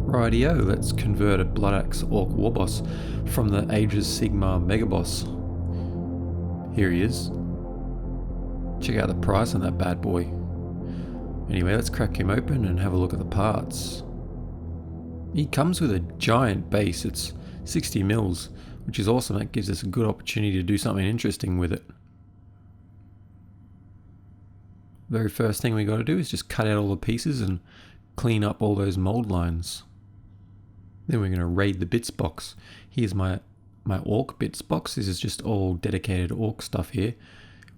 Rightio, let's convert a Bloodaxe Warboss from the Ages Sigmar megaboss. Here he is. Check out the price on that bad boy. Anyway, let's crack him open and have a look at the parts. He comes with a giant base. It's 60 mils, which is awesome. That gives us a good opportunity to do something interesting with it. Very first thing we got to do is just cut out all the pieces and clean up all those mold lines. Then we're going to raid the bits box. Here's my orc bits box. This is just all dedicated orc stuff here.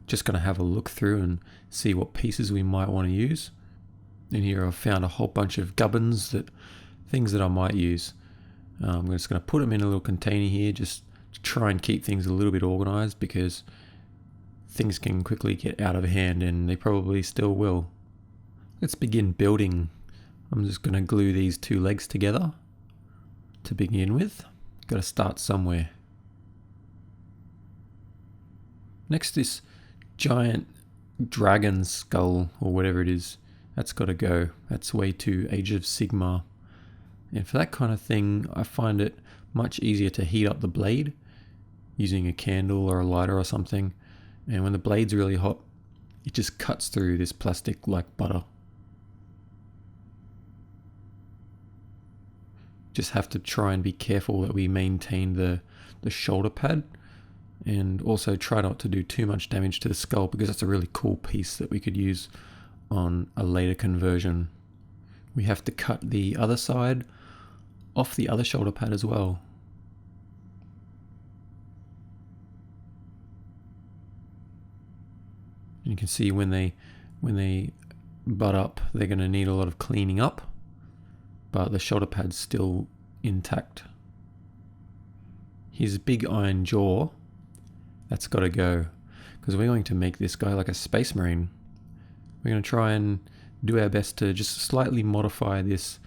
Just going to have a look through and see what pieces we might want to use. In here I've found a whole bunch of gubbins, things that I might use. I'm just going to put them in a little container here just to try and keep things a little bit organized, because things can quickly get out of hand, and they probably still will. Let's begin building. I'm just going to glue these two legs together to begin with. Got to start somewhere. Next, this giant dragon skull, or whatever it is, that's got to go. That's way too Age of Sigmar. And for that kind of thing, I find it much easier to heat up the blade using a candle or a lighter or something. And when the blade's really hot, it just cuts through this plastic like butter. Just have to try and be careful that we maintain the shoulder pad, and also try not to do too much damage to the skull, because that's a really cool piece that we could use on a later conversion. We have to cut the other side off the other shoulder pad as well. And you can see when they butt up, they're going to need a lot of cleaning up, but the shoulder pad's still intact. His big iron jaw, that's got to go, because we're going to make this guy like a space marine. We're going to try and do our best to just slightly modify this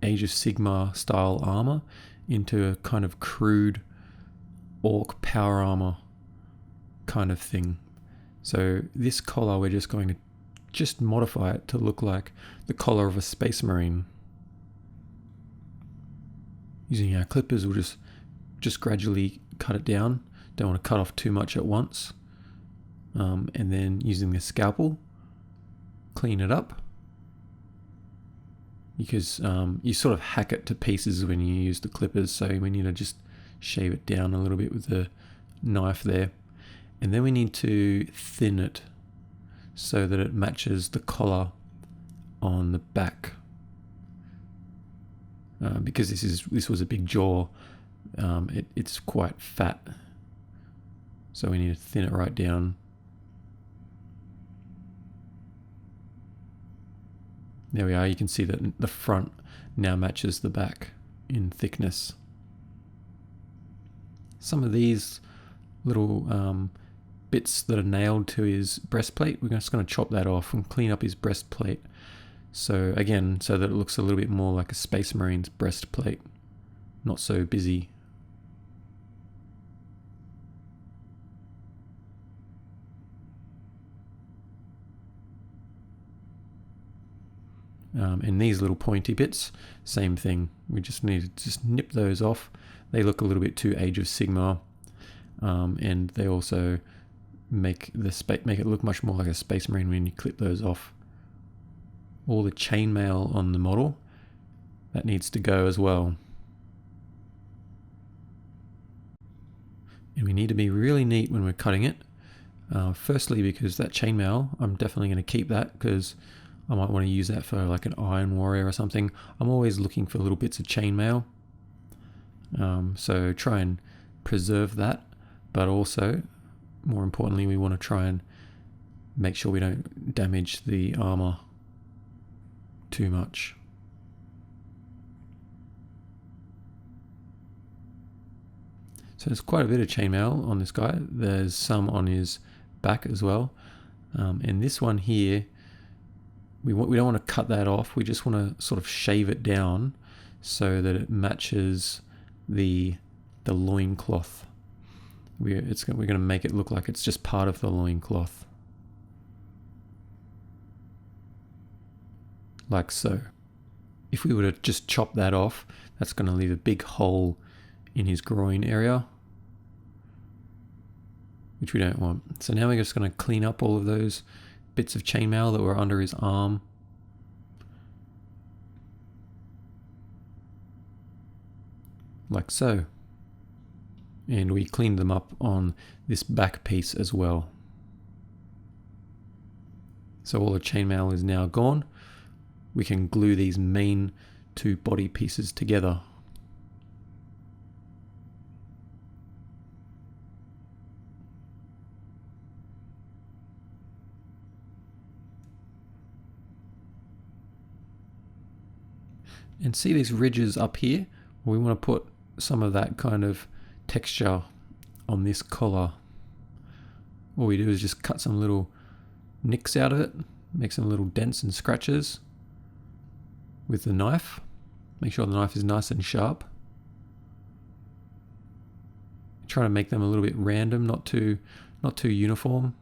Age of Sigmar style armor into a kind of crude orc power armor kind of thing. So this collar, we're just going to just modify it to look like the collar of a space marine. Using our clippers, we'll just gradually cut it down. Don't want to cut off too much at once. And then using the scalpel, clean it up. Because you sort of hack it to pieces when you use the clippers, so we need to just shave it down a little bit with the knife there. And then we need to thin it so that it matches the collar on the back. Because this was a big jaw, it's quite fat. So we need to thin it right down. There we are. You can see that the front now matches the back in thickness. Some of these little bits that are nailed to his breastplate, we're just going to chop that off and clean up his breastplate. So again, so that it looks a little bit more like a Space Marine's breastplate, not so busy. And these little pointy bits, same thing. We just need to just nip those off. They look a little bit too Age of Sigmar, and they also make it look much more like a Space Marine when you clip those off. All the chainmail on the model, that needs to go as well. And we need to be really neat when we're cutting it. Firstly, because that chainmail, I'm definitely going to keep that, because I might want to use that for like an Iron Warrior or something. I'm always looking for little bits of chainmail. So try and preserve that, but also, more importantly, we want to try and make sure we don't damage the armor too much. So there's quite a bit of chainmail on this guy. There's some on his back as well. And this one here, we don't want to cut that off. We just want to sort of shave it down so that it matches the loincloth. We're going to make it look like it's just part of the loincloth. like so. If we were to just chop that off, that's going to leave a big hole in his groin area, which we don't want. So now we're just going to clean up all of those bits of chainmail that were under his arm. Like so. And we cleaned them up on this back piece as well. So all the chainmail is now gone. We can glue these main two body pieces together. And see these ridges up here? We want to put some of that kind of texture on this collar. All we do is just cut some little nicks out of it, make some little dents and scratches with the knife. Make sure the knife is nice and sharp. Try to make them a little bit random, not too uniform.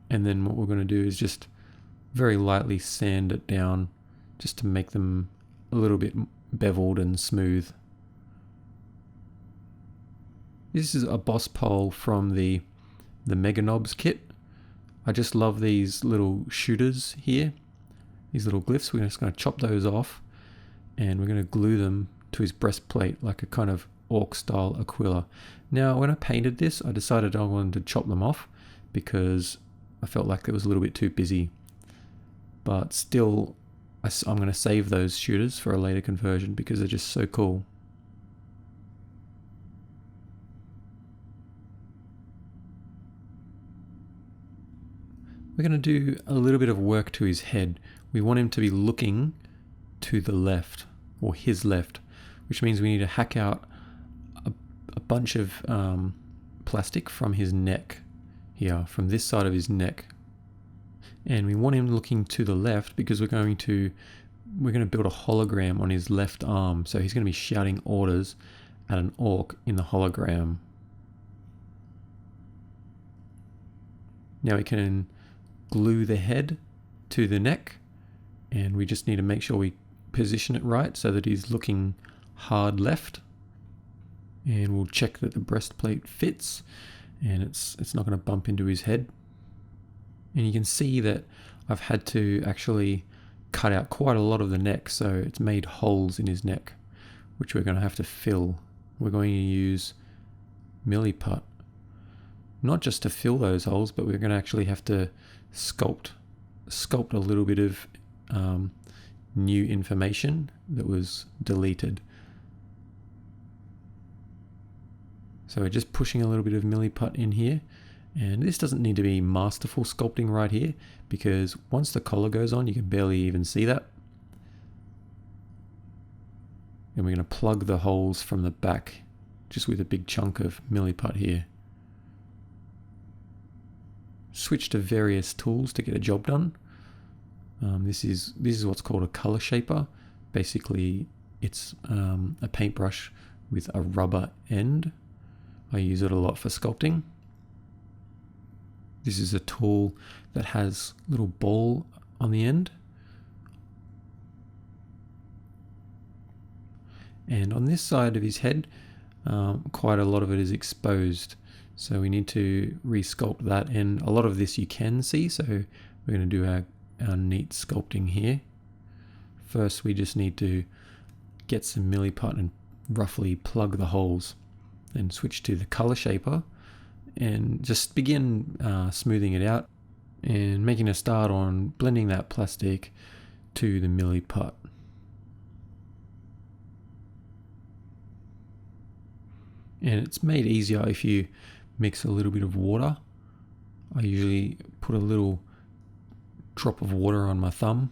And then what we're going to do is just very lightly sand it down just to make them a little bit beveled and smooth. This is a boss pole from the Mega Knobs kit. I just love these little shooters here, these little glyphs. We're just going to chop those off and we're going to glue them to his breastplate like a kind of orc style Aquila. Now when I painted this, I decided I wanted to chop them off because I felt like it was a little bit too busy, but still I'm going to save those shooters for a later conversion because they're just so cool. We're going to do a little bit of work to his head. We want him to be looking to the left, or his left, which means we need to hack out a bunch of plastic from his neck here, from this side of his neck. And we want him looking to the left because we're going to build a hologram on his left arm. So he's going to be shouting orders at an orc in the hologram. Now we can glue the head to the neck, and we just need to make sure we position it right so that he's looking hard left. And we'll check that the breastplate fits and it's not going to bump into his head. And you can see that I've had to actually cut out quite a lot of the neck, so it's made holes in his neck, which we're going to have to fill. We're going to use milliput, not just to fill those holes, but we're going to actually have to sculpt a little bit of new information that was deleted. So we're just pushing a little bit of milliput in here. And this doesn't need to be masterful sculpting right here, because once the collar goes on, you can barely even see that. And we're going to plug the holes from the back, just with a big chunk of milliput here. Switch to various tools to get a job done. This is what's called a color shaper. Basically, it's a paintbrush with a rubber end. I use it a lot for sculpting. This is a tool that has a little ball on the end. And on this side of his head, quite a lot of it is exposed. So we need to re-sculpt that. And a lot of this you can see. So we're going to do our neat sculpting here. First, we just need to get some milliput and roughly plug the holes. Then switch to the color shaper and just begin smoothing it out and making a start on blending that plastic to the milliput. And it's made easier if you mix a little bit of water. I usually put a little drop of water on my thumb.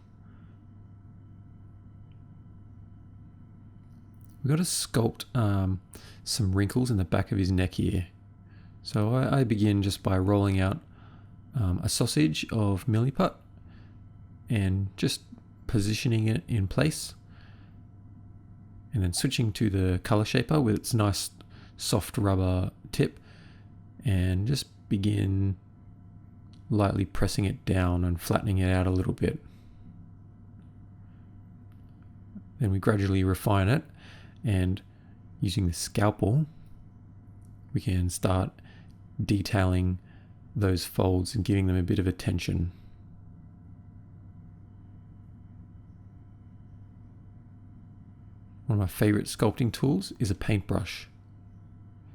We've got to sculpt some wrinkles in the back of his neck here. So I begin just by rolling out a sausage of milliput and just positioning it in place, and then switching to the color shaper with its nice soft rubber tip and just begin lightly pressing it down and flattening it out a little bit. Then we gradually refine it, and using the scalpel, we can start detailing those folds and giving them a bit of attention. One of my favorite sculpting tools is a paintbrush.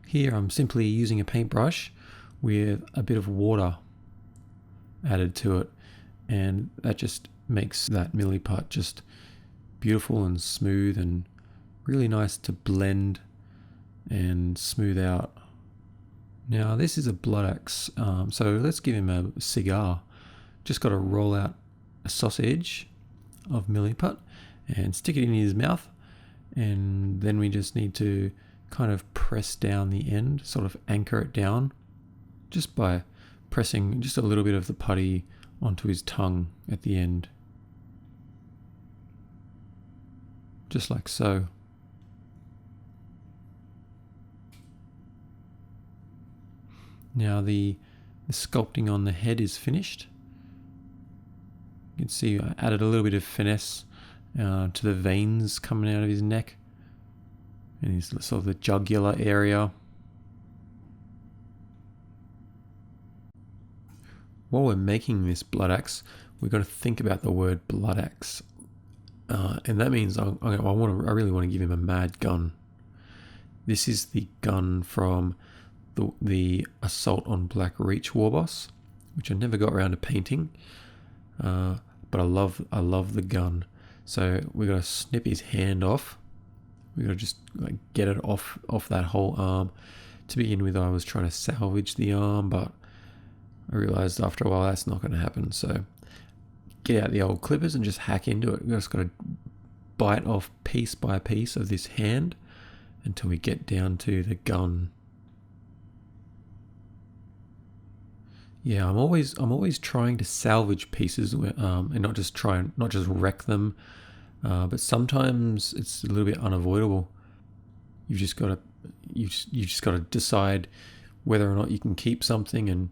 Here I'm simply using a paintbrush with a bit of water added to it, and that just makes that milliput just beautiful and smooth and really nice to blend and smooth out. Now this is a bloodaxe, so let's give him a cigar. Just got to roll out a sausage of milliput and stick it in his mouth, and then we just need to kind of press down the end, sort of anchor it down, just by pressing just a little bit of the putty onto his tongue at the end. Just like so. Now the sculpting on the head is finished. You can see I added a little bit of finesse to the veins coming out of his neck and his sort of the jugular area. While we're making this bloodaxe, we've got to think about the word bloodaxe, and that means I really want to give him a mad gun. This is the gun from the Assault on Black Reach Warboss, which I never got around to painting, but I love the gun. So we're gonna snip his hand off. We're gonna just like get it off that whole arm. To begin with, I was trying to salvage the arm, but I realized after a while that's not going to happen. So get out the old clippers and just hack into it. We've just got to bite off piece by piece of this hand until we get down to the gun. Yeah, I'm always trying to salvage pieces, and not just wreck them. But sometimes it's a little bit unavoidable. You just got to decide whether or not you can keep something, and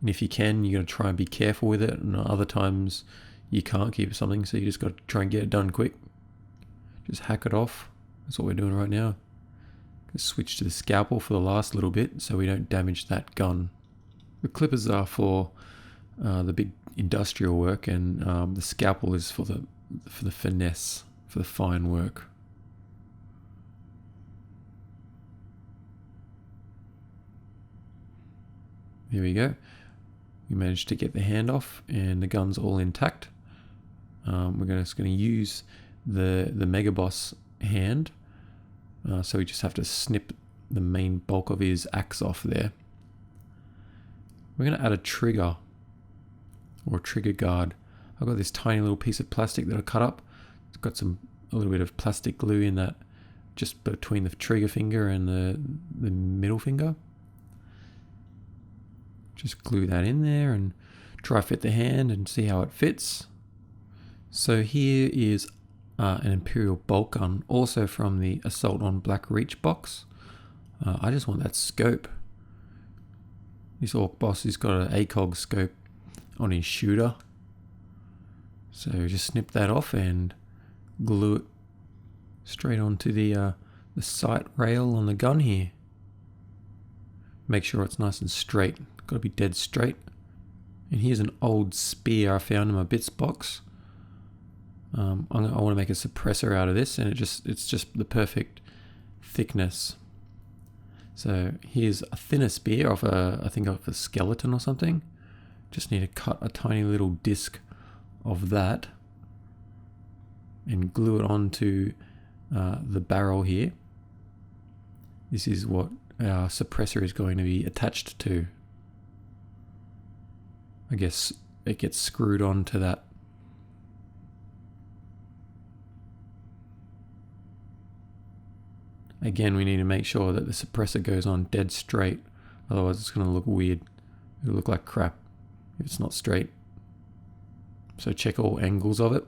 if you can, you got to try and be careful with it. And other times you can't keep something, so you just got to try and get it done quick. Just hack it off. That's what we're doing right now. Just switch to the scalpel for the last little bit so we don't damage that gun. The clippers are for the big industrial work, and the scalpel is for the finesse, for the fine work. There we go. We managed to get the hand off, and the gun's all intact. We're just going to use the megaboss hand, so we just have to snip the main bulk of his axe off there. We're going to add a trigger, or a trigger guard. I've got this tiny little piece of plastic that I cut up. It's got a little bit of plastic glue in that, just between the trigger finger and the middle finger. Just glue that in there and try fit the hand and see how it fits. So here is an Imperial bolt gun, also from the Assault on Black Reach box. I just want that scope. This orc boss has got an ACOG scope on his shooter. So just snip that off and glue it straight onto the sight rail on the gun here. Make sure it's nice and straight. Got to be dead straight. And here's an old spear I found in my bits box. I want to make a suppressor out of this, and it's just the perfect thickness. So here's a thinner spear off I think of a skeleton or something. Just need to cut a tiny little disc of that and glue it onto the barrel here. This is what our suppressor is going to be attached to. I guess it gets screwed onto that. Again, we need to make sure that the suppressor goes on dead straight, otherwise it's going to look weird. It'll look like crap if it's not straight. So check all angles of it,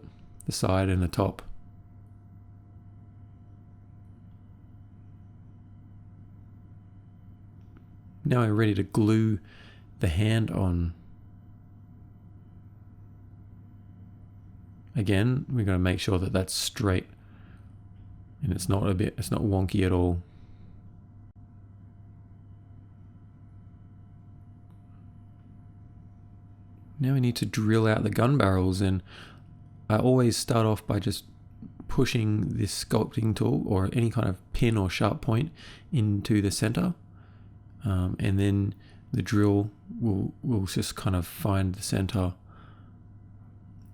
the side and the top. Now we're ready to glue the hand on. again, we're going to make sure that that's straight and it's not wonky at all. Now we need to drill out the gun barrels, and I always start off by just pushing this sculpting tool or any kind of pin or sharp point into the center, and then the drill will just kind of find the center.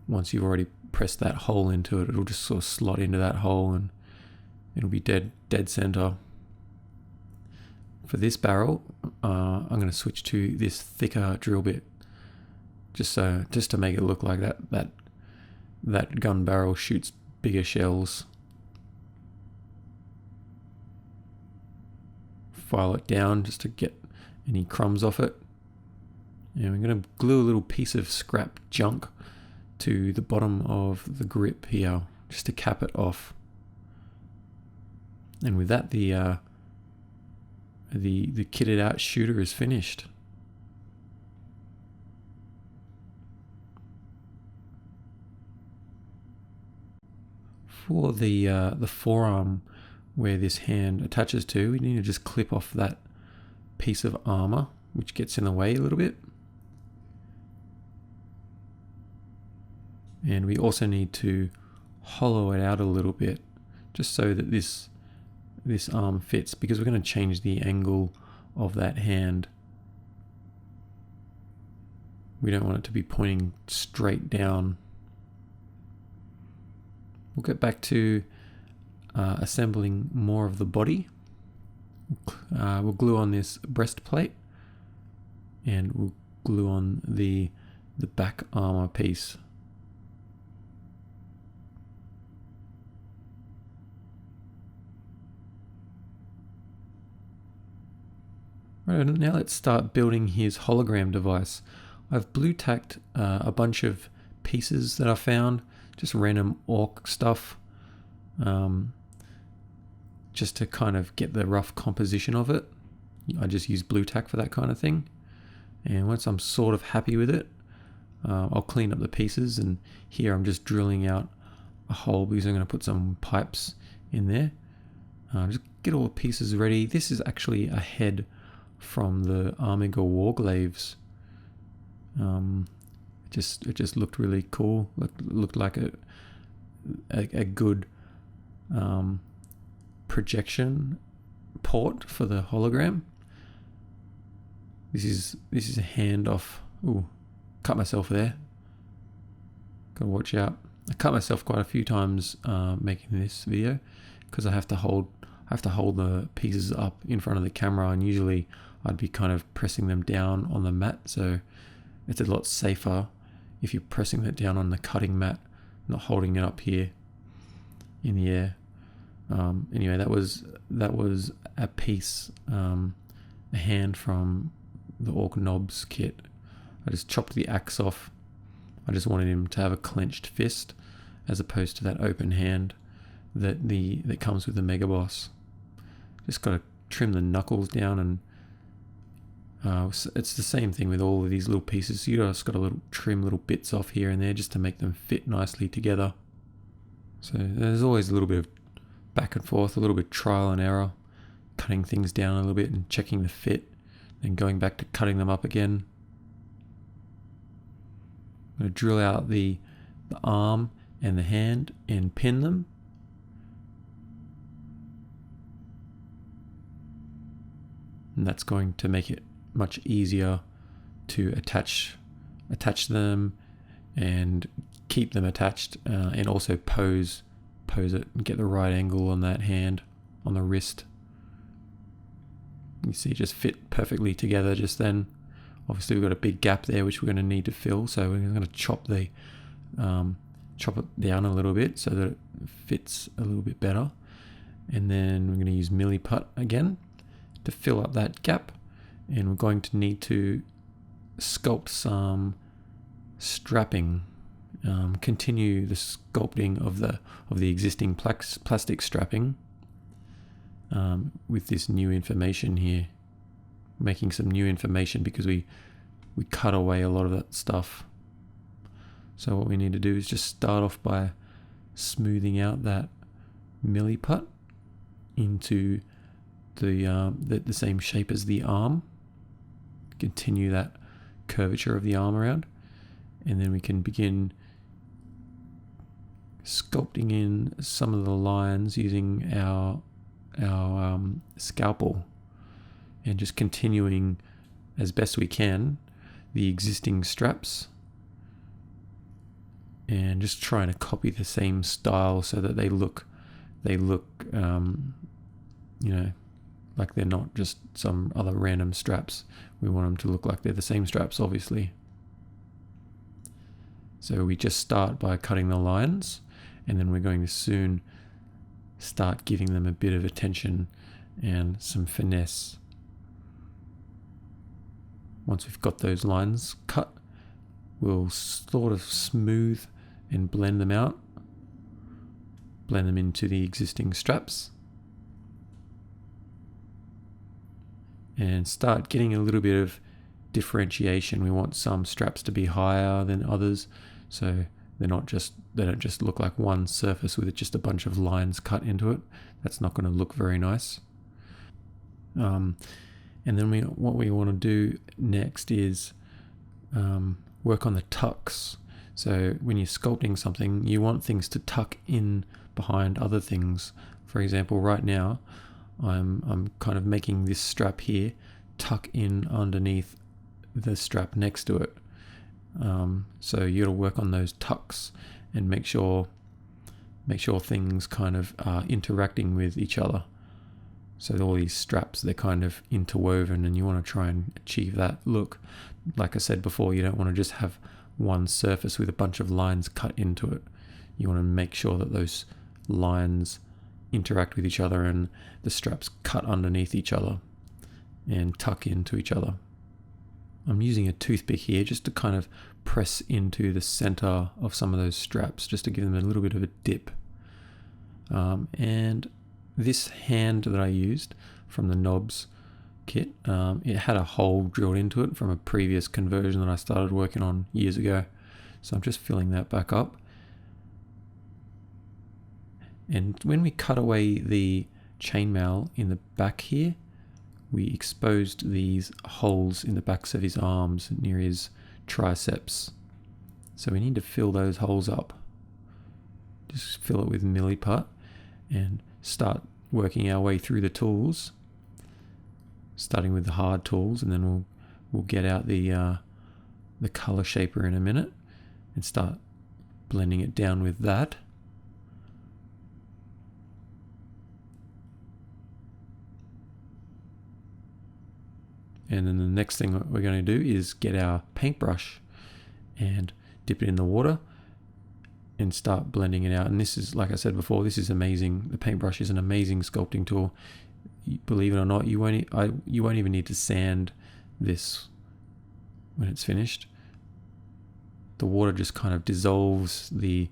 Once you've already pressed that hole into it, it'll just sort of slot into that hole and it'll be dead center. For this barrel, I'm going to switch to this thicker drill bit, just to make it look like that gun barrel shoots bigger shells. File it down just to get any crumbs off it. And we're going to glue a little piece of scrap junk to the bottom of the grip here, just to cap it off. And with that, the kitted out shooter is finished. For the forearm where this hand attaches to, we need to just clip off that piece of armor which gets in the way a little bit. And we also need to hollow it out a little bit, just so that this arm fits, because we're going to change the angle of that hand. We don't want it to be pointing straight down. We'll get back to assembling more of the body. We'll glue on this breastplate, and we'll glue on the back armor piece. Right, now let's start building his hologram device. I've blue tacked a bunch of pieces that I found, just random orc stuff, just to kind of get the rough composition of it. I just use blue tack for that kind of thing. And once I'm sort of happy with it, I'll clean up the pieces, and here I'm just drilling out a hole because I'm going to put some pipes in there. Just get all the pieces ready. This is actually a head from the Amiga Warglaves. It just looked really cool. Looked like a good projection port for the hologram. This is a hand off. Ooh, cut myself there. Gotta watch out. I cut myself quite a few times making this video, because I have to hold the pieces up in front of the camera, and usually I'd be kind of pressing them down on the mat, so it's a lot safer if you're pressing that down on the cutting mat, not holding it up here in the air. Anyway, that was a piece, a hand from the Orc Knobs kit. I just chopped the axe off. I just wanted him to have a clenched fist, as opposed to that open hand that comes with the megaboss. Just got to trim the knuckles down, and it's the same thing with all of these little pieces. You just got to trim little bits off here and there just to make them fit nicely together. So there's always a little bit of back and forth, a little bit of trial and error, cutting things down a little bit and checking the fit, then going back to cutting them up again. I'm going to drill out the arm and the hand and pin them. And that's going to make it much easier to attach them and keep them attached, and also pose it and get the right angle on that hand, on the wrist. You see it just fit perfectly together just then. Obviously we've got a big gap there which we're going to need to fill, so we're going to chop it down a little bit so that it fits a little bit better. And then we're going to use milliput again to fill up that gap, and we're going to need to sculpt some strapping. Continue the sculpting of the existing plastic strapping with this new information here, making some new information because we cut away a lot of that stuff. So what we need to do is just start off by smoothing out that milliput into the same shape as the arm. Continue that curvature of the arm around, and then we can begin sculpting in some of the lines using our scalpel, and just continuing as best we can the existing straps, and just trying to copy the same style so that they look like they're not just some other random straps. We want them to look like they're the same straps, obviously. So we just start by cutting the lines, and then we're going to soon start giving them a bit of attention and some finesse. Once we've got those lines cut, we'll sort of smooth and blend them out, blend them into the existing straps, and start getting a little bit of differentiation. We want some straps to be higher than others, so they don't just look like one surface with just a bunch of lines cut into it. That's not going to look very nice. And then what we want to do next is work on the tucks. So when you're sculpting something, you want things to tuck in behind other things. For example, right now, I'm kind of making this strap here tuck in underneath the strap next to it. So you got to work on those tucks and make sure things kind of are interacting with each other. So all these straps, they're kind of interwoven, and you want to try and achieve that look. Like I said before, you don't want to just have one surface with a bunch of lines cut into it. You want to make sure that those lines interact with each other and the straps cut underneath each other and tuck into each other. I'm using a toothpick here just to kind of press into the center of some of those straps, just to give them a little bit of a dip. And this hand that I used from the knobs kit, it had a hole drilled into it from a previous conversion that I started working on years ago. So I'm just filling that back up. And when we cut away the chainmail in the back here, we exposed these holes in the backs of his arms near his triceps. So we need to fill those holes up. Just fill it with milliput and start working our way through the tools, starting with the hard tools, and then we'll get out the color shaper in a minute and start blending it down with that. And then the next thing that we're going to do is get our paintbrush and dip it in the water and start blending it out. And this is, like I said before, this is amazing. The paintbrush is an amazing sculpting tool. Believe it or not, you won't even need to sand this when it's finished. The water just kind of dissolves the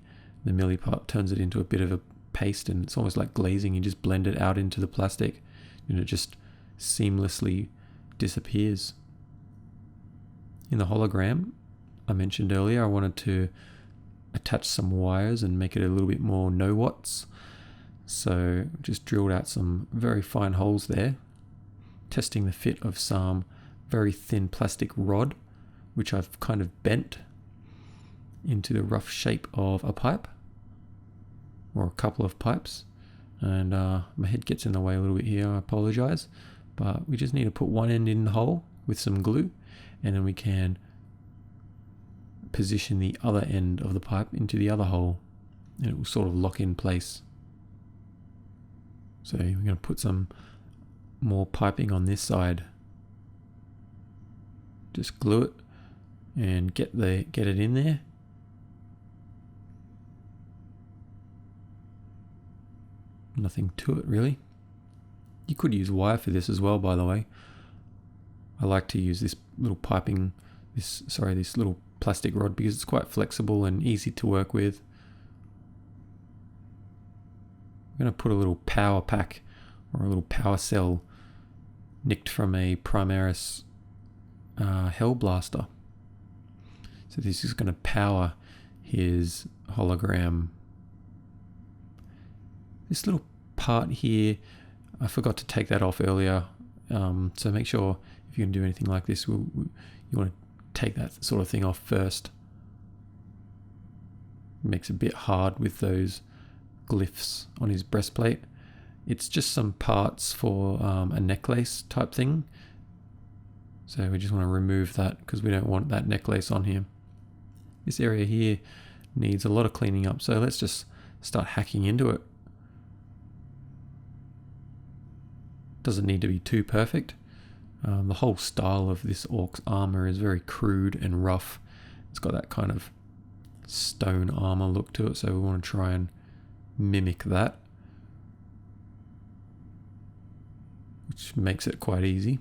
milliput, turns it into a bit of a paste, and it's almost like glazing. You just blend it out into the plastic and it just seamlessly disappears. In the hologram I mentioned earlier, I wanted to attach some wires and make it a little bit more no-watts. So just drilled out some very fine holes there, testing the fit of some very thin plastic rod, which I've kind of bent into the rough shape of a pipe or a couple of pipes. And my head gets in the way a little bit here, I apologize. But we just need to put one end in the hole with some glue, and then we can position the other end of the pipe into the other hole, and it will sort of lock in place. So we're going to put some more piping on this side. Just glue it and get it in there. Nothing to it really. You could use wire for this as well, by the way. I like to use this little piping, this little plastic rod, because it's quite flexible and easy to work with. I'm going to put a little power pack or a little power cell nicked from a Primaris Hell Blaster. So this is going to power his hologram. This little part here, I forgot to take that off earlier. So make sure if you're going to do anything like this, you want to take that sort of thing off first. It makes it a bit hard with those glyphs on his breastplate. It's just some parts for a necklace type thing. So we just want to remove that because we don't want that necklace on here. This area here needs a lot of cleaning up. So let's just start hacking into it. Doesn't need to be too perfect. The whole style of this orc's armor is very crude and rough. It's got that kind of stone armor look to it, so we want to try and mimic that, which makes it quite easy.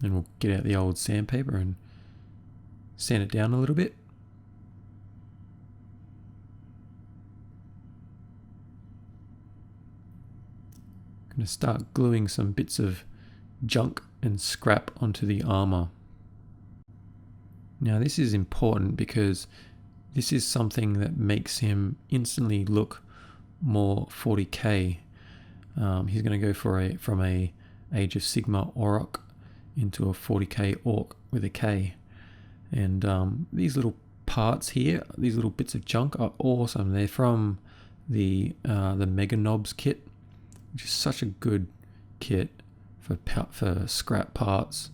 And we'll get out the old sandpaper and sand it down a little bit. I'm going to start gluing some bits of junk and scrap onto the armor. Now this is important because this is something that makes him instantly look more 40k. He's going to go from a Age of Sigmar orruk into a 40k orc with a K. And these little parts here, these little bits of junk are awesome. They're from the Mega Knobs kit, which is such a good kit for scrap parts.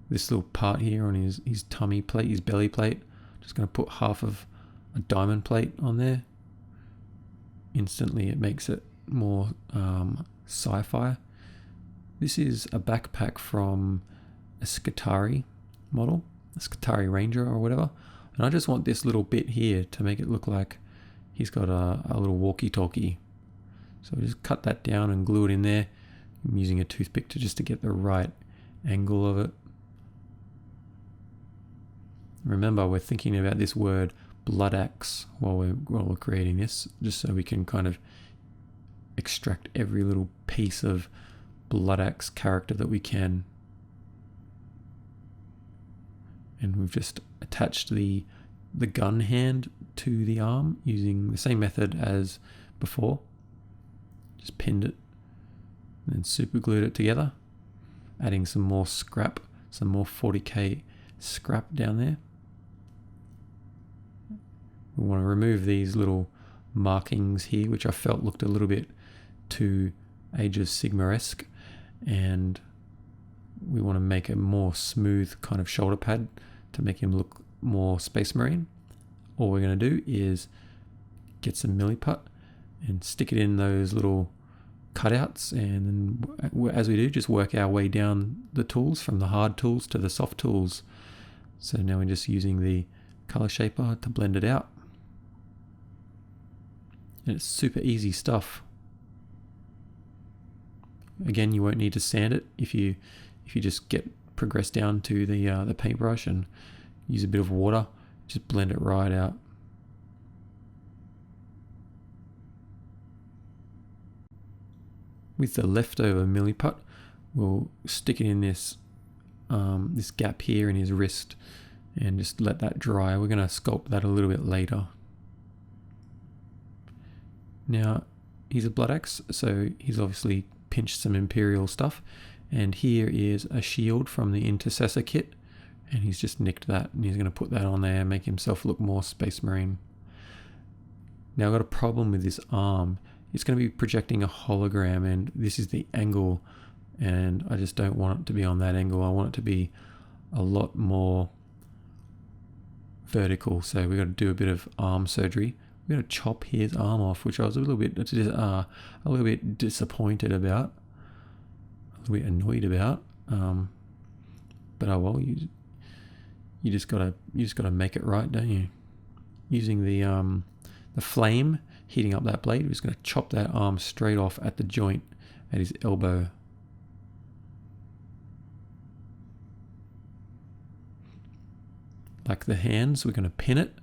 This little part here on his tummy plate, his belly plate, just going to put half of a diamond plate on there. Instantly it makes it more sci-fi. This is a backpack from a Skitari model, a Skitari Ranger or whatever. And I just want this little bit here to make it look like he's got a little walkie-talkie. So I just cut that down and glue it in there. I'm using a toothpick to get the right angle of it. Remember, we're thinking about this word bloodaxe while we're creating this, just so we can kind of extract every little piece of bloodaxe character that we can. And we've just attached the gun hand to the arm using the same method as before. Just pinned it and then super glued it together, adding some more scrap, some more 40k scrap down there. We want to remove these little markings here, which I felt looked a little bit too Age of Sigmar-esque, and we want to make a more smooth kind of shoulder pad to make him look more Space Marine. All we're going to do is get some milliput and stick it in those little cutouts, and then as we do, just work our way down the tools from the hard tools to the soft tools. So now we're just using the color shaper to blend it out. And it's super easy stuff. Again, you won't need to sand it if you just progress down to the paintbrush and use a bit of water, just blend it right out. With the leftover milliput, we'll stick it in this gap here in his wrist and just let that dry. We're going to sculpt that a little bit later. Now, he's a bloodaxe, so he's obviously pinched some Imperial stuff. And here is a shield from the Intercessor kit, and he's just nicked that, and he's going to put that on there and make himself look more Space Marine. Now I've got a problem with this arm. It's going to be projecting a hologram, and this is the angle, and I just don't want it to be on that angle. I want it to be a lot more vertical, so we've got to do a bit of arm surgery. We're going to chop his arm off, which I was a little bit disappointed about, a little bit annoyed about. But oh well, you just gotta make it right, don't you? Using the flame, heating up that blade, we're just going to chop that arm straight off at the joint at his elbow. Like the hands, we're going to pin it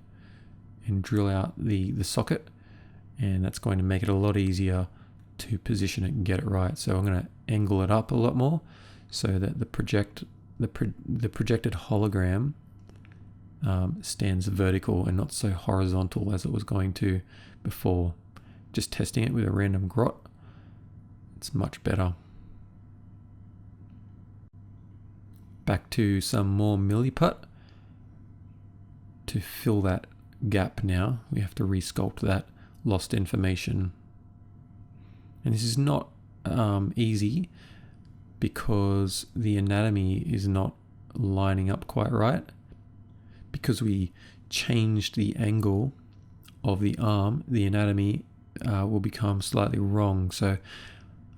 and drill out the socket, and that's going to make it a lot easier to position it and get it right. So I'm going to angle it up a lot more so that the projected hologram stands vertical and not so horizontal as it was going to before. Just testing it with a random grot, it's much better. Back to some more milliput. To fill that gap now, we have to resculpt that lost information. And this is not easy because the anatomy is not lining up quite right. Because we changed the angle of the arm, the anatomy will become slightly wrong. So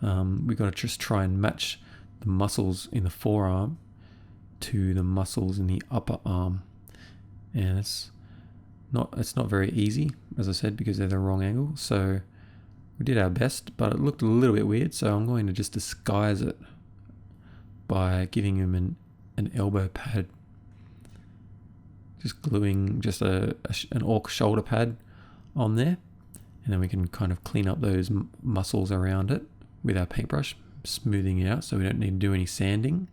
we've got to just try and match the muscles in the forearm to the muscles in the upper arm. And it's not very easy, as I said, because they're the wrong angle. So we did our best, but it looked a little bit weird. So I'm going to just disguise it by giving him an elbow pad. Just gluing just an orc shoulder pad on there. And then we can kind of clean up those muscles around it with our paintbrush, smoothing it out so we don't need to do any sanding.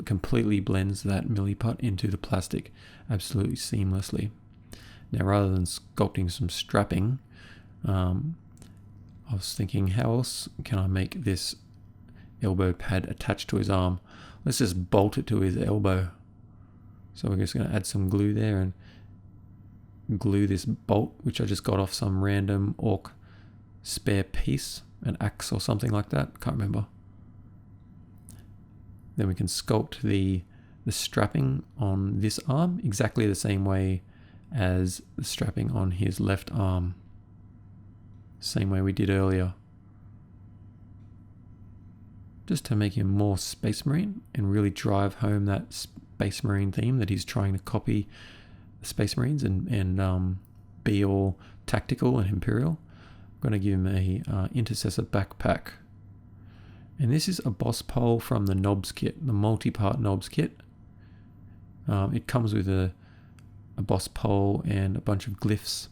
Completely blends that milliput into the plastic absolutely seamlessly. Now, rather than sculpting some strapping, I was thinking, how else can I make this elbow pad attached to his arm? Let's just bolt it to his elbow. So we're just going to add some glue there and glue this bolt, which I just got off some random orc spare piece, an axe or something like that, can't remember. Then we can sculpt the strapping on this arm exactly the same way as the strapping on his left arm. Same way we did earlier. Just to make him more Space Marine and really drive home that Space Marine theme that he's trying to copy the Space Marines and be all tactical and imperial. I'm going to give him a intercessor backpack. And this is a boss pole from the knobs kit, the multi-part knobs kit. It comes with a boss pole and a bunch of glyphs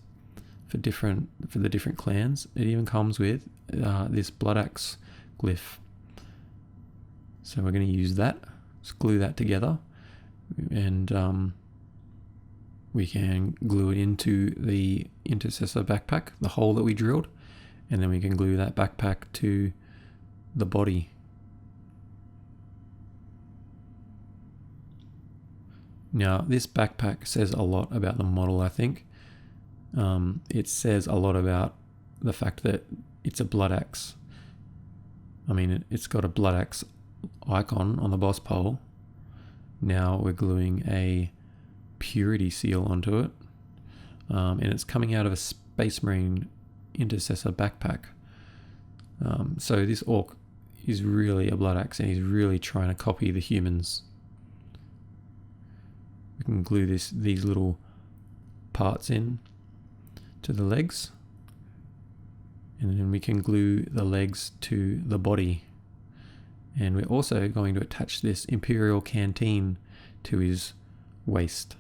for the different clans. It even comes with this Bloodaxe glyph. So we're going to use that. Let's glue that together, and we can glue it into the intercessor backpack, the hole that we drilled, and then we can glue that backpack to the body. Now, this backpack says a lot about the model, I think. It says a lot about the fact that it's a Bloodaxe. I mean, it's got a Bloodaxe icon on the boss pole. Now we're gluing a purity seal onto it. And it's coming out of a Space Marine intercessor backpack. So this orc is really a Bloodaxe, and he's really trying to copy the humans. We can glue these little parts in to the legs, and then we can glue the legs to the body. And we're also going to attach this Imperial canteen to his waist.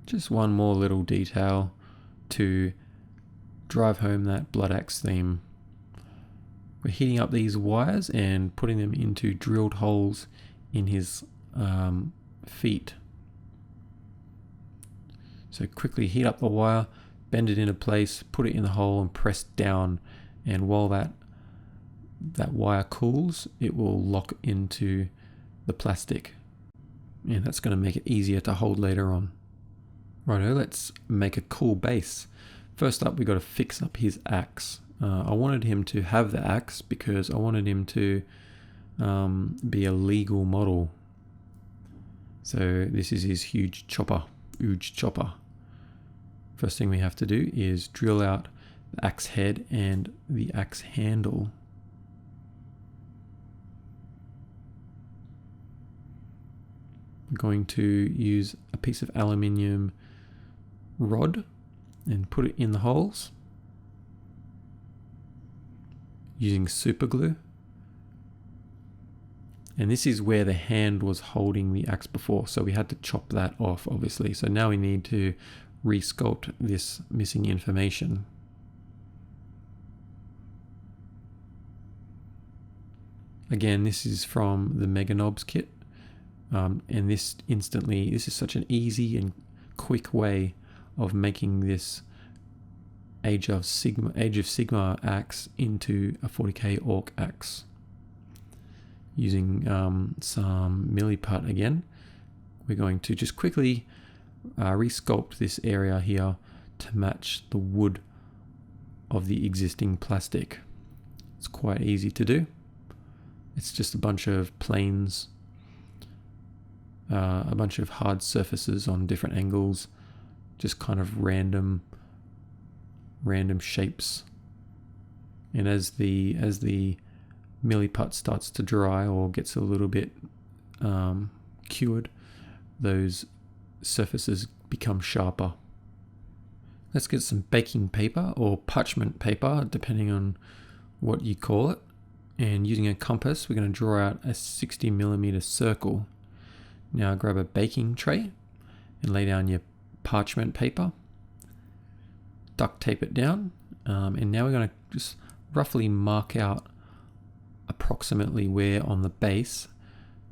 Just one more little detail to drive home that Bloodaxe theme. We're heating up these wires and putting them into drilled holes in his feet. So quickly heat up the wire, bend it into place, put it in the hole and press down. And while that wire cools, it will lock into the plastic. And that's going to make it easier to hold later on. Righto, let's make a cool base. First up, we've got to fix up his axe. I wanted him to have the axe because I wanted him to be a legal model. So this is his huge chopper. First thing we have to do is drill out the axe head and the axe handle. I'm going to use a piece of aluminium rod and put it in the holes using super glue. And this is where the hand was holding the axe before, so we had to chop that off, obviously. So now we need to resculpt this missing information. Again, this is from the Mega Knobs kit. And this is such an easy and quick way of making this Age of Sigmar axe into a 40k orc axe. Using some milliput again, we're going to just quickly resculpt this area here to match the wood of the existing plastic. It's quite easy to do. It's just a bunch of planes, a bunch of hard surfaces on different angles, just kind of random shapes. And as the milliput starts to dry or gets a little bit cured, those surfaces become sharper. Let's get some baking paper or parchment paper, depending on what you call it. And using a compass, we're going to draw out a 60mm circle. Now grab a baking tray and lay down your parchment paper. Duct tape it down. And now we're going to just roughly mark out approximately where on the base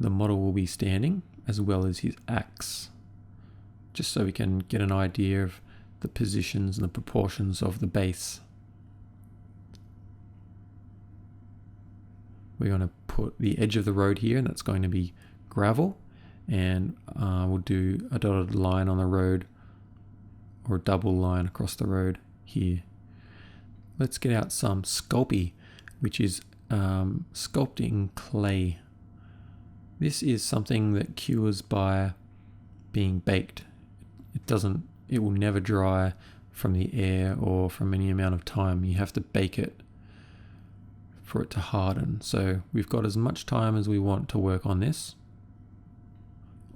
the model will be standing, as well as his axe. Just so we can get an idea of the positions and the proportions of the base. We're going to put the edge of the road here, and that's going to be gravel, and we'll do a dotted line on the road or a double line across the road here. Let's get out some Sculpey, which is sculpting clay. This is something that cures by being baked. It will never dry from the air or from any amount of time. You have to bake it for it to harden. So we've got as much time as we want to work on this.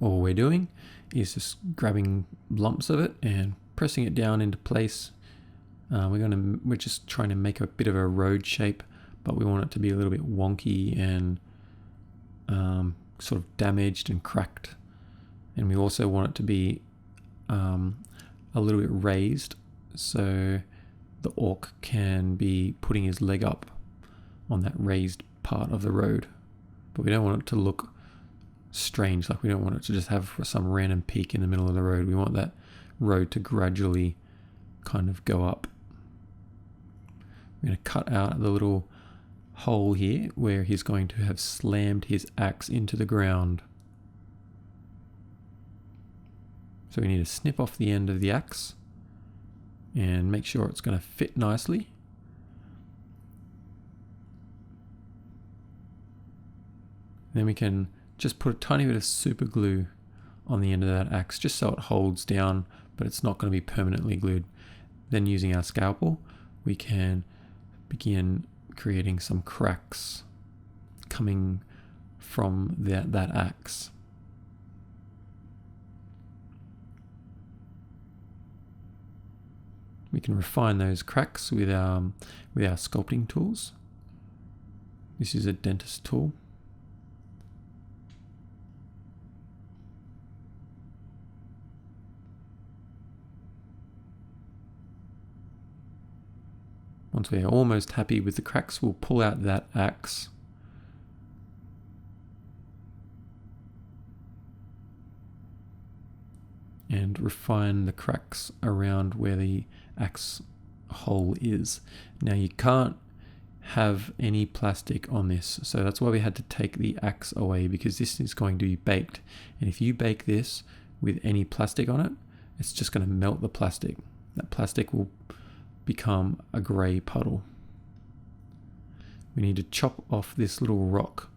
All we're doing is just grabbing lumps of it and pressing it down into place. We're just trying to make a bit of a road shape, but we want it to be a little bit wonky and sort of damaged and cracked. And we also want it to be a little bit raised, so the orc can be putting his leg up on that raised part of the road. But we don't want it to look strange, like we don't want it to just have some random peak in the middle of the road. We want that road to gradually kind of go up. We're going to cut out the little hole here where he's going to have slammed his axe into the ground. So we need to snip off the end of the axe and make sure it's going to fit nicely. Then we can just put a tiny bit of super glue on the end of that axe, just so it holds down, but it's not going to be permanently glued. Then using our scalpel, we can begin creating some cracks coming from that axe. We can refine those cracks with our sculpting tools. This is a dentist tool. Once we're almost happy with the cracks, we'll pull out that axe. And refine the cracks around where the axe hole is. Now you can't have any plastic on this, so that's why we had to take the axe away, because this is going to be baked. And if you bake this with any plastic on it, it's just going to melt the plastic. That plastic will become a grey puddle. We need to chop off this little rock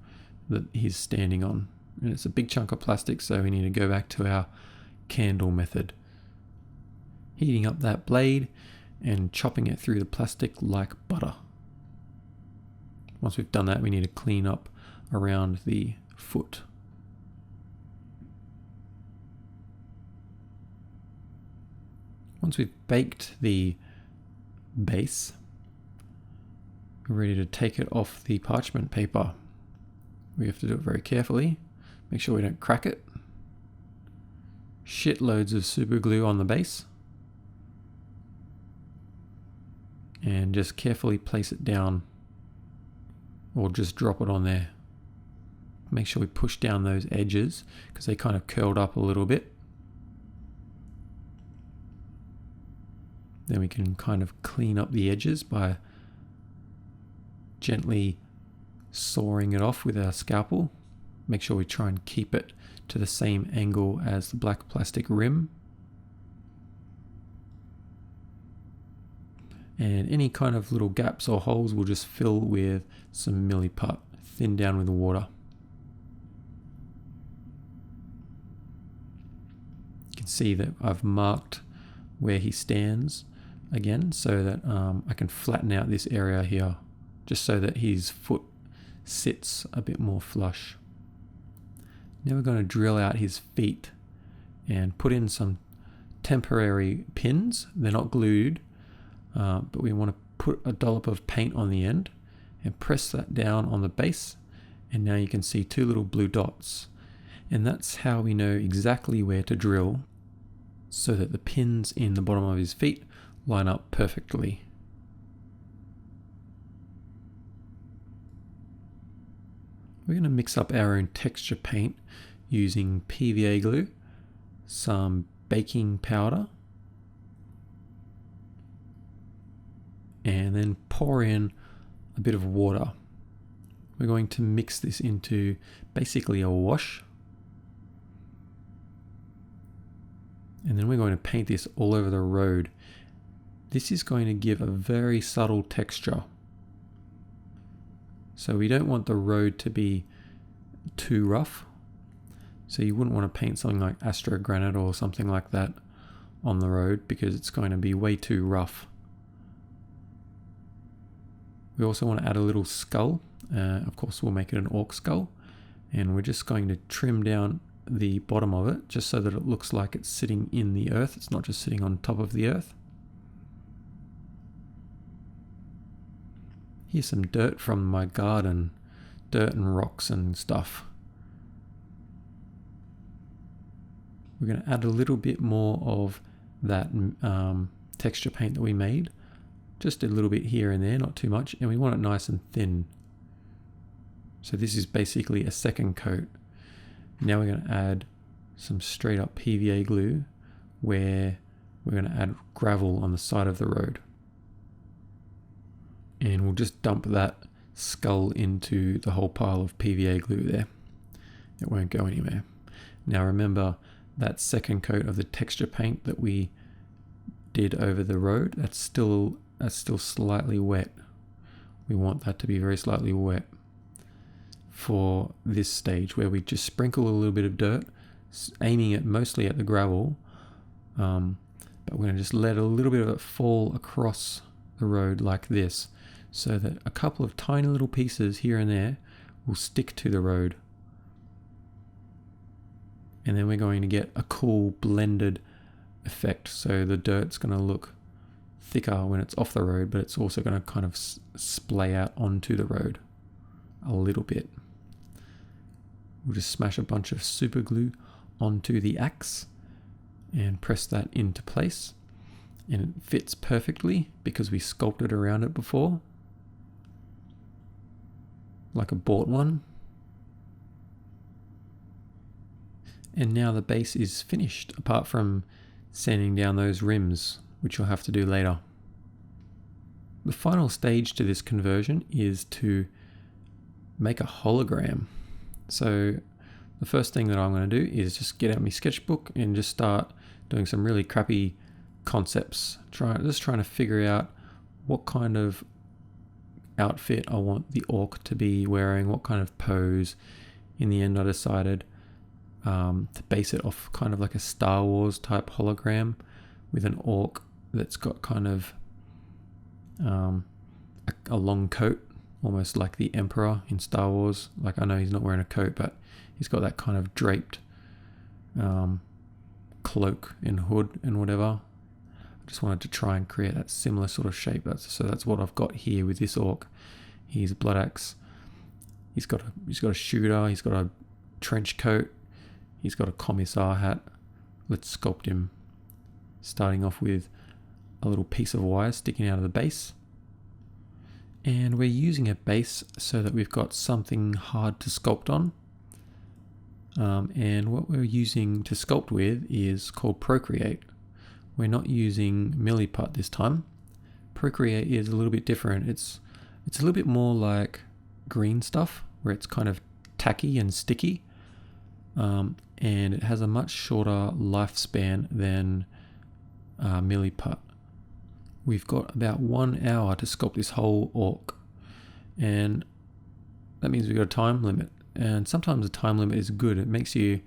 that he's standing on. And it's a big chunk of plastic, so we need to go back to our candle method. Heating up that blade and chopping it through the plastic like butter. Once we've done that, we need to clean up around the foot. Once we've baked the base, we're ready to take it off the parchment paper. We have to do it very carefully. Make sure we don't crack it. Shitloads of super glue on the base. And just carefully place it down, or just drop it on there. Make sure we push down those edges because they kind of curled up a little bit. Then we can kind of clean up the edges by gently sawing it off with our scalpel. Make sure we try and keep it to the same angle as the black plastic rim. And any kind of little gaps or holes we'll just fill with some milliput, thin down with water. You can see that I've marked where he stands again so that I can flatten out this area here just so that his foot sits a bit more flush. Now we're going to drill out his feet and put in some temporary pins. They're not glued, but we want to put a dollop of paint on the end and press that down on the base, and now you can see two little blue dots, and that's how we know exactly where to drill so that the pins in the bottom of his feet line up perfectly. We're going to mix up our own texture paint using PVA glue, some baking powder, and then pour in a bit of water. We're going to mix this into basically a wash. And then we're going to paint this all over the road. This is going to give a very subtle texture. So we don't want the road to be too rough. So you wouldn't want to paint something like Astro Granite or something like that on the road because it's going to be way too rough. We also want to add a little skull. Of course, we'll make it an orc skull. And we're just going to trim down the bottom of it just so that it looks like it's sitting in the earth. It's not just sitting on top of the earth. Here's some dirt from my garden. Dirt and rocks and stuff. We're going to add a little bit more of that texture paint that we made. Just a little bit here and there, not too much. And we want it nice and thin. So this is basically a second coat. Now we're going to add some straight up PVA glue where we're going to add gravel on the side of the road. And we'll just dump that skull into the whole pile of PVA glue there. It won't go anywhere. Now remember that second coat of the texture paint that we did over the road, that's still slightly wet. We want that to be very slightly wet for this stage where we just sprinkle a little bit of dirt, aiming it mostly at the gravel, but we're going to just let a little bit of it fall across the road like this so that a couple of tiny little pieces here and there will stick to the road. And then we're going to get a cool blended effect, so the dirt's going to look thicker when it's off the road, but it's also going to kind of splay out onto the road a little bit. We'll just smash a bunch of super glue onto the axe and press that into place, and it fits perfectly because we sculpted around it before like a bought one. And now the base is finished, apart from sanding down those rims, which you'll have to do later. The final stage to this conversion is to make a hologram. So the first thing that I'm going to do is just get out my sketchbook and just start doing some really crappy concepts. Just trying to figure out what kind of outfit I want the orc to be wearing, what kind of pose. In the end I decided to base it off kind of like a Star Wars type hologram with an orc that's got kind of a long coat, almost like the Emperor in Star Wars. Like, I know he's not wearing a coat, but he's got that kind of draped cloak and hood and whatever. I just wanted to try and create that similar sort of shape. So that's what I've got here with this orc. He's a Bloodaxe. He's got a shooter. He's got a trench coat. He's got a commissar hat. Let's sculpt him. Starting off with a little piece of wire sticking out of the base. And we're using a base so that we've got something hard to sculpt on. And what we're using to sculpt with is called Procreate. We're not using Milliput this time. Procreate is a little bit different. It's a little bit more like green stuff, where it's kind of tacky and sticky, and it has a much shorter lifespan than Milliput. We've got about 1 hour to sculpt this whole orc, and that means we've got a time limit. And sometimes a time limit is good. It makes you,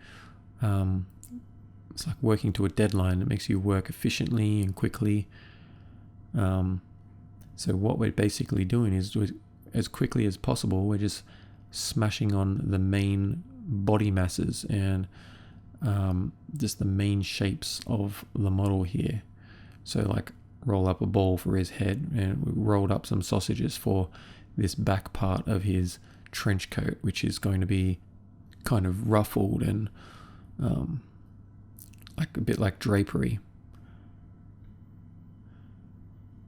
it's like working to a deadline. It makes you work efficiently and quickly. So what we're basically doing is, as quickly as possible, we're just smashing on the main body masses and just the main shapes of the model here. So like roll up a ball for his head, and we rolled up some sausages for this back part of his trench coat, which is going to be kind of ruffled and like a bit like drapery.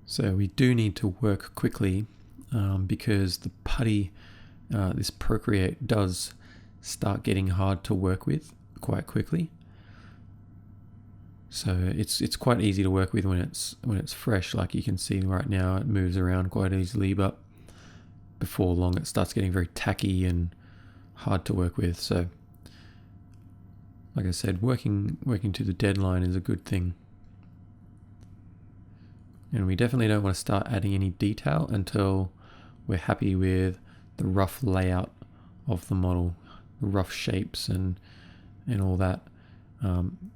So we do need to work quickly because the putty, this Procreate, does start getting hard to work with quite quickly. So it's quite easy to work with when it's fresh. Like you can see right now, it moves around quite easily, but before long it starts getting very tacky and hard to work with. So like I said, working to the deadline is a good thing. And we definitely don't want to start adding any detail until we're happy with the rough layout of the model, the rough shapes and all that.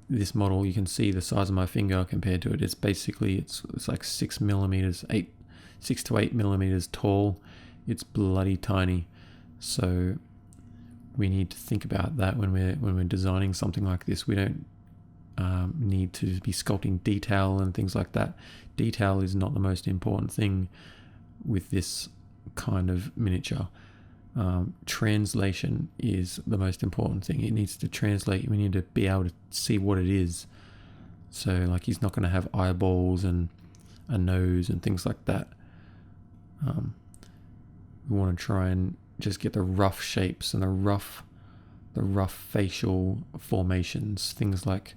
This model, you can see the size of my finger compared to it. It's basically, it's like 6 to 8 millimeters tall. It's bloody tiny. So we need to think about that when we're designing something like this. We don't need to be sculpting detail and things like that. Detail is not the most important thing with this kind of miniature. Translation is the most important thing. It needs to translate. We need to be able to see what it is. So like he's not going to have eyeballs and a nose and things like that. We want to try and just get the rough shapes and the rough facial formations, things like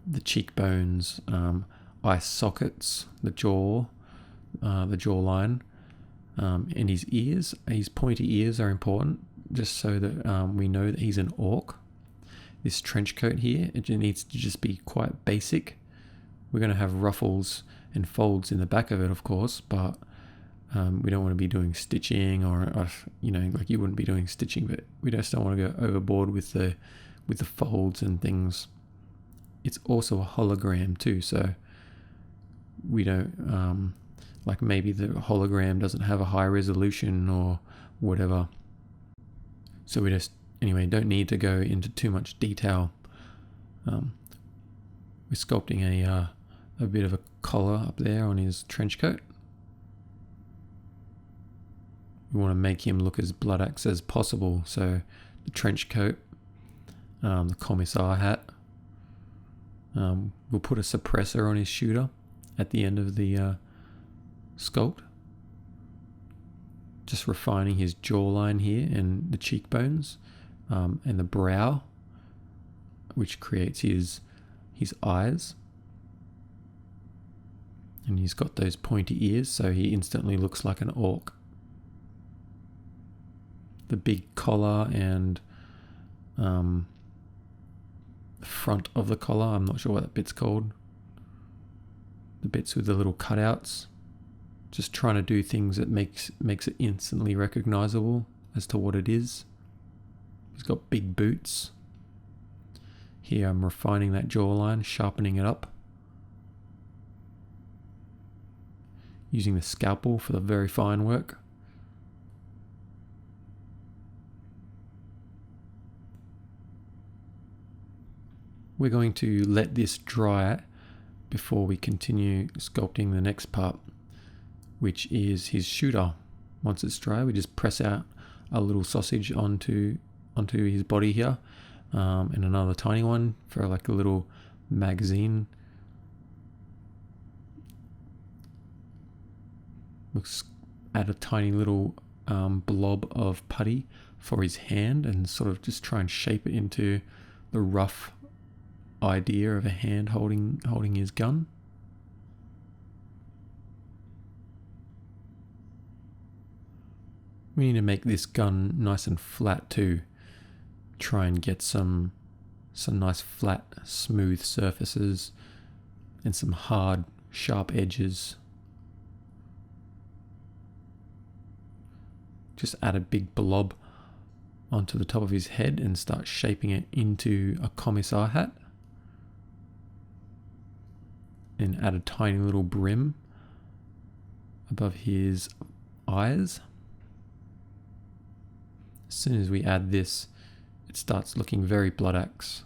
the cheekbones, eye sockets, the jawline, and his ears. His pointy ears are important, just so that we know that he's an orc. This trench coat here, it needs to just be quite basic. We're going to have ruffles and folds in the back of it, of course, but we don't want to be doing stitching or like you wouldn't be doing stitching, but we just don't want to go overboard with the folds and things. It's also a hologram too, so we don't like maybe the hologram doesn't have a high resolution or whatever. So we just don't need to go into too much detail. We're sculpting a bit of a collar up there on his trench coat. We want to make him look as Bloodaxe as possible. So the trench coat, the commissar hat. We'll put a suppressor on his shooter at the end of the sculpt. Just refining his jawline here and the cheekbones and the brow, which creates his eyes. And he's got those pointy ears, so he instantly looks like an orc. The big collar and the front of the collar, I'm not sure what that bit's called. The bits with the little cutouts. Just trying to do things that makes it instantly recognizable as to what it is. He's got big boots. Here I'm refining that jawline, sharpening it up. Using the scalpel for the very fine work. We're going to let this dry before we continue sculpting the next part, which is his shooter. Once it's dry, we just press out a little sausage onto his body here, and another tiny one for like a little magazine. Let's add a tiny little blob of putty for his hand and sort of just try and shape it into the rough idea of a hand holding his gun. We need to make this gun nice and flat too. Try and get some nice flat, smooth surfaces and some hard, sharp edges. Just add a big blob onto the top of his head and start shaping it into a commissar hat. And add a tiny little brim above his eyes. As soon as we add this, it starts looking very Bloodaxe.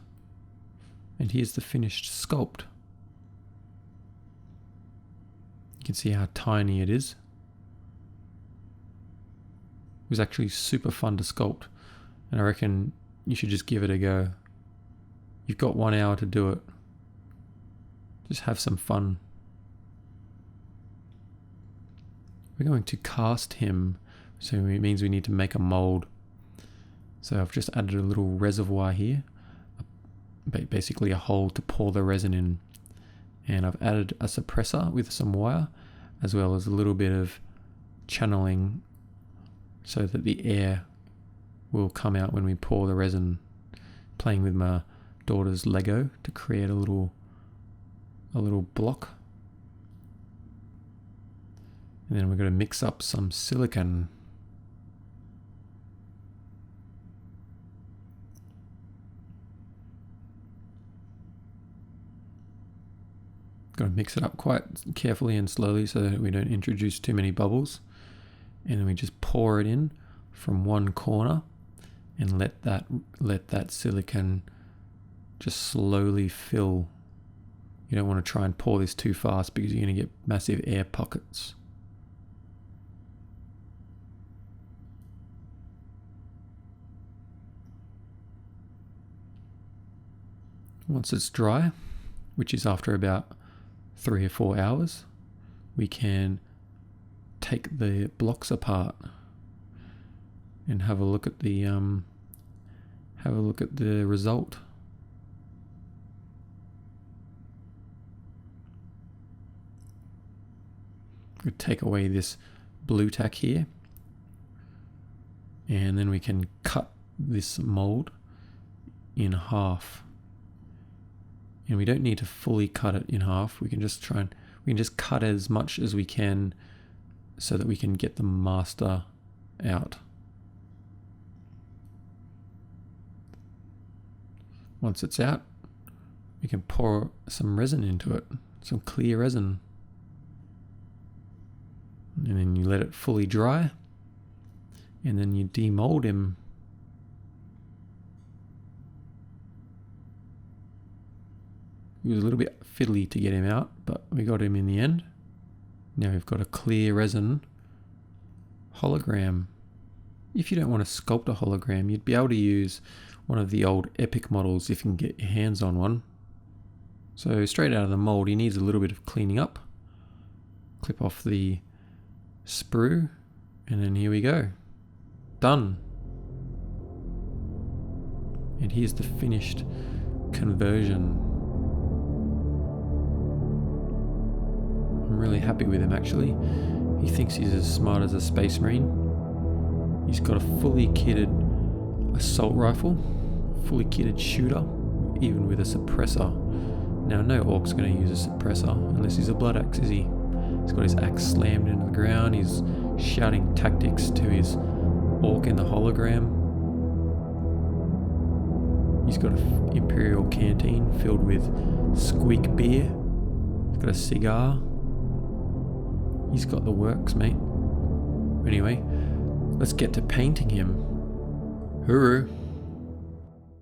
And here's the finished sculpt. You can see how tiny it is. It was actually super fun to sculpt, and I reckon you should just give it a go. You've got 1 hour to do it. Just have some fun. We're going to cast him, so it means we need to make a mold. So I've just added a little reservoir here, basically a hole to pour the resin in. And I've added a suppressor with some wire, as well as a little bit of channeling so that the air will come out when we pour the resin. Playing with my daughter's Lego to create a little block. And then we're going to mix up some silicone. Got to mix it up quite carefully and slowly so that we don't introduce too many bubbles. And then we just pour it in from one corner and let that silicone just slowly fill. You don't want to try and pour this too fast because you're going to get massive air pockets. Once it's dry, which is after about 3 or 4 hours, we can take the blocks apart and have a look at the result. We take away this blue tack here, and then we can cut this mold in half. And we don't need to fully cut it in half. We can just cut as much as we can so that we can get the master out. Once it's out, we can pour some resin into it, some clear resin. And then you let it fully dry, and then you demold him. It was a little bit fiddly to get him out, but we got him in the end. Now we've got a clear resin hologram. If you don't want to sculpt a hologram, you'd be able to use one of the old Epic models if you can get your hands on one. So straight out of the mold, he needs a little bit of cleaning up. Clip off the sprue, and then here we go. Done. And here's the finished conversion. I'm really happy with him actually. He thinks he's as smart as a space marine. He's got a fully kitted assault rifle, fully kitted shooter, even with a suppressor. Now no orc's going to use a suppressor unless he's a Bloodaxe, is he? He's got his axe slammed into the ground. He's shouting tactics to his orc in the hologram. He's got an imperial canteen filled with squeak beer. He's got a cigar. He's got the works, mate. Anyway, let's get to painting him. Hooroo.